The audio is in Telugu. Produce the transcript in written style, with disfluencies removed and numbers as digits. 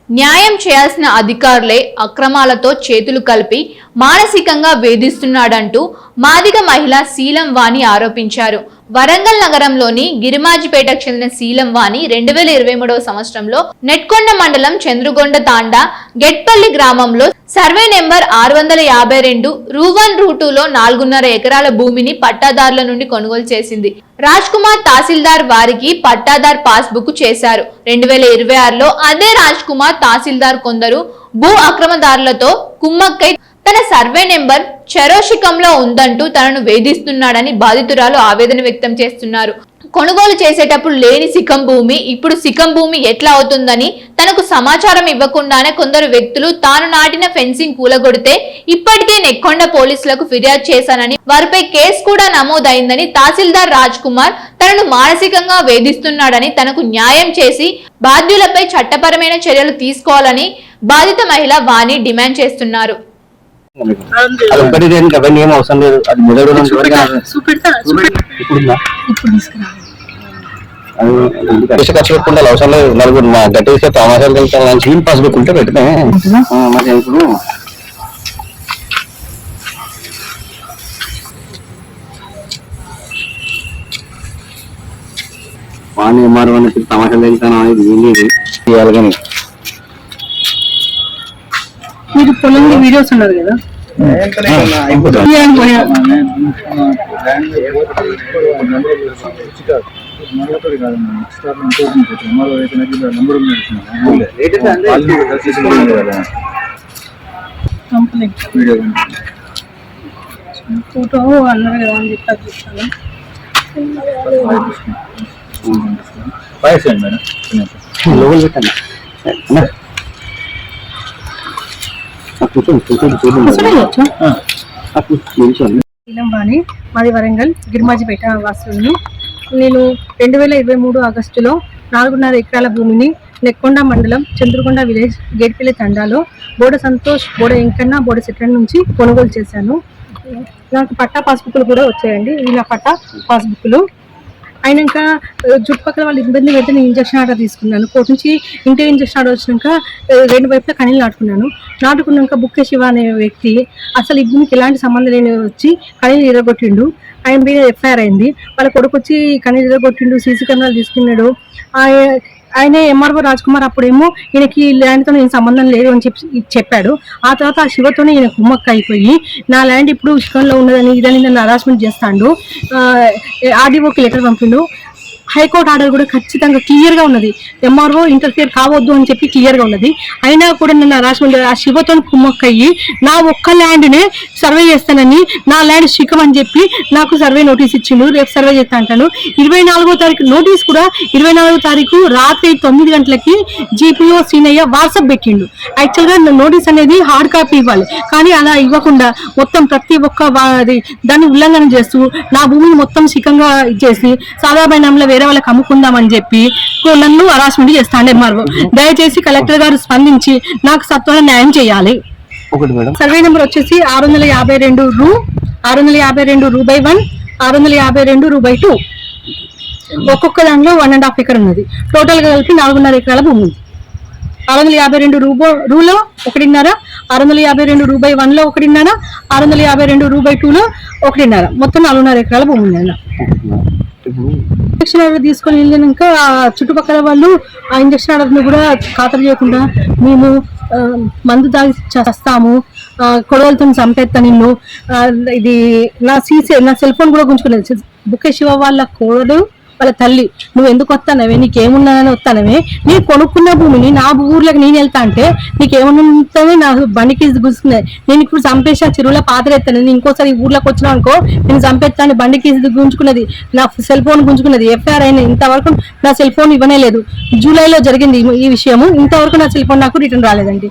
న్యాయం చేయాల్సిన అధికారులే అక్రమాలతో చేతులు కలిపి మానసికంగా వేధిస్తున్నాడంటూ మాదిగ మహిళ శీలం వాణి ఆరోపించారు. వరంగల్ నగరంలోని గిరిమాజిపేటకు చెందిన శీలం వాణి 2023వ సంవత్సరంలో నెట్కొండ మండలం చంద్రుగొండ తాండా గెట్పల్లి గ్రామంలో సర్వే నెంబర్ 652 రూ1 రూ2లో 4.5 ఎకరాల భూమిని పట్టాదారుల నుండి కొనుగోలు చేసింది. రాజ్ కుమార్ తహసీల్దార్ వారికి పట్టాదార్ పాస్బుక్ చేశారు. 2026లో అదే రాజ్ కుమార్ తహసీల్దార్ కొందరు భూ అక్రమదారులతో కుమ్మక్కై తన సర్వే నెంబర్ చరోషికంలో ఉందంటూ తనను వేధిస్తున్నాడని బాధితురాలు ఆవేదన వ్యక్తం చేస్తున్నారు. కొనుగోలు చేసేటప్పుడు లేని సికం భూమి ఇప్పుడు సికం భూమి ఎట్లా అవుతుందని తనకు సమాచారం ఇవ్వకుండానే కొందరు వ్యక్తులు తాను నాటిన ఫెన్సింగ్ కూలగొడితే ఇప్పటికే నెక్కొండ పోలీసులకు ఫిర్యాదు చేశానని వారిపై కేసు కూడా నమోదైందని తహసీల్దార్ రాజ్ కుమార్ తనను మానసికంగా వేధిస్తున్నాడని తనకు న్యాయం చేసి బాధ్యులపై చట్టపరమైన చర్యలు తీసుకోవాలని బాధిత మహిళ వాణి డిమాండ్ చేస్తున్నారు. అవసరం లేదు. అది మొదలు ఖర్చు పెట్టుకుంటే అవసరం లేదు. నలుగురు గట్టిగా తమాషాలు వెళ్తాను గ్రీన్ పాస్బుక్ ఉంటే పెట్టుకునే మరి ఇప్పుడు వాణి ఎంఆర్ఓ తమాషాలు వెళ్తాను అనేది ఏంటి చేయాలి. కానీ మీరు పొలంలో వీడియోస్ ఉన్నారు కదా, ఫోటో అన్నారు కదా అని చెప్పి చూస్తాను. మాది వరంగల్ గిరిమాజిపేట వాసులను. నేను 2023 ఆగస్టులో 4.5 ఎకరాల భూమిని నెక్కొండ మండలం చంద్రకొండ విలేజ్ గేట్పల్లి తండాలో బోడ సంతోష్, బోడ వెంకన్న, బోడ సెట్రన్ నుంచి కొనుగోలు చేశాను. నాకు పట్టా పాస్బుక్లు కూడా వచ్చాయండి. ఇవి నా పట్టా పాస్బుక్లు. అయినాక చుట్టుపక్కల వాళ్ళు ఇబ్బంది పెడితే నేను ఇంజక్షన్ ఆర్డర్ తీసుకున్నాను. కోర్టు నుంచి ఇంటి ఇంజక్షన్ ఆర్డర్ వచ్చినాక 2 వైపులా కనీలు నాటుకున్నాక బుక్కే శివ అనే వ్యక్తి అసలు ఈ భూమికి ఎలాంటి సంబంధం లేని వచ్చి కనీలు ఇరగొట్టిండు. ఆయన మీద ఎఫ్ఐఆర్ అయింది. వాళ్ళ కొడుకు వచ్చి కనీలు ఇరగొట్టిండు, సీసీ కెమెరాలు తీసుకున్నాడు. ఆయన ఎంఆర్ఓ రాజ్ కుమార్ అప్పుడేమో ఈయనకి ల్యాండ్తో నేను సంబంధం లేదు అని చెప్పాడు. ఆ తర్వాత ఆ శివతోనే ఈయన కుమ్మక్క అయిపోయి నా ల్యాండ్ ఇప్పుడు ఇష్టంలో ఉన్నదని ఇదని నన్ను హరాస్మెంట్ చేస్తాడు. ఆర్డీఓకి లెటర్ పంపిండు. హైకోర్టు ఆర్డర్ కూడా ఖచ్చితంగా క్లియర్గా ఉన్నది. ఎంఆర్ఓ ఇంటర్ఫియర్ కావద్దు అని చెప్పి క్లియర్గా ఉన్నది. అయినా కూడా నన్ను హరాస్మెంట్ ఆ శివతో కుమ్మక్కయ్యి నా ఒక్క ల్యాండ్నే సర్వే చేస్తానని నా ల్యాండ్ శిఖం అని చెప్పి నాకు సర్వే నోటీస్ ఇచ్చిండు. రేపు సర్వే చేస్తా అంటాను. 24వ తారీఖు నోటీస్ కూడా 24వ తారీఖు రాత్రి 9 గంటలకి జీపీఓ సీనయ్య వాట్సాప్ పెట్టిండు. యాక్చువల్గా నోటీస్ అనేది హార్డ్ కాపీ ఇవ్వాలి, కానీ అలా ఇవ్వకుండా మొత్తం ప్రతి ఒక్క దాన్ని ఉల్లంఘన చేస్తూ నా భూమిని మొత్తం శిఖంగా ఇచ్చేసి సాదాబైనంలో వేరే వాళ్ళకి అమ్ముకుందామని చెప్పి నన్ను హరాస్మెంట్ చేస్తాను. ఎంఆర్ఓ దయచేసి కలెక్టర్ గారు స్పందించి నాకు సత్వర న్యాయం చేయాలి. సర్వే నెంబర్ వచ్చేసి 652 రూ/1, 652 రూ/2. ఒక్కొక్క దాంట్లో 1.5 ఎకర్ ఉన్నది. టోటల్ గా కలిపి 4.5 ఎకరాల భూమి ఉంది. 652 రూలో 1.5, 652 రూ/1లో 1.5, 652 రూ/2లో 1.5, మొత్తం 4.5 ఎకరాల భూమి ఉంది. ఇంజక్షన్ ఆర్డర్ తీసుకొని వెళ్ళినాక చుట్టుపక్కల వాళ్ళు ఆ ఇంజక్షన్ ఆర్డర్ని కూడా ఖాతరు చేయకుండా మేము మందు తాగి చేస్తాము, కొడవలతో చంపేస్తా నిన్ను, ఇది నా సెల్ ఫోన్ కూడా గుంజుకునేది. బుక్కే శివ వాళ్ళ కోడలు వాళ్ళ తల్లి నువ్వు ఎందుకు వస్తానవే, నీకేమున్నానని వస్తానవే, నీ కొనుక్కున్న భూమిని నా ఊర్లోకి నేను వెళ్తా అంటే నీకేమన్నా నా బండికి గుంజుకున్నాయి. నేను ఇప్పుడు చంపేసి ఆ చెరువులో పాతరేస్తాను. నేను ఇంకోసారి ఈ ఊర్లోకి వచ్చినా అనుకో నేను చంపేస్తాను. బండికి గుంజుకున్నది, నా సెల్ ఫోన్ గుంజుకున్నది, ఎఫ్ఐఆర్ అయినా. ఇంతవరకు నా సెల్ ఫోన్ ఇవ్వనే లేదు. జూలైలో జరిగింది ఈ విషయము. ఇంతవరకు నా సెల్ ఫోన్ నాకు రిటర్న్ రాలేదండి.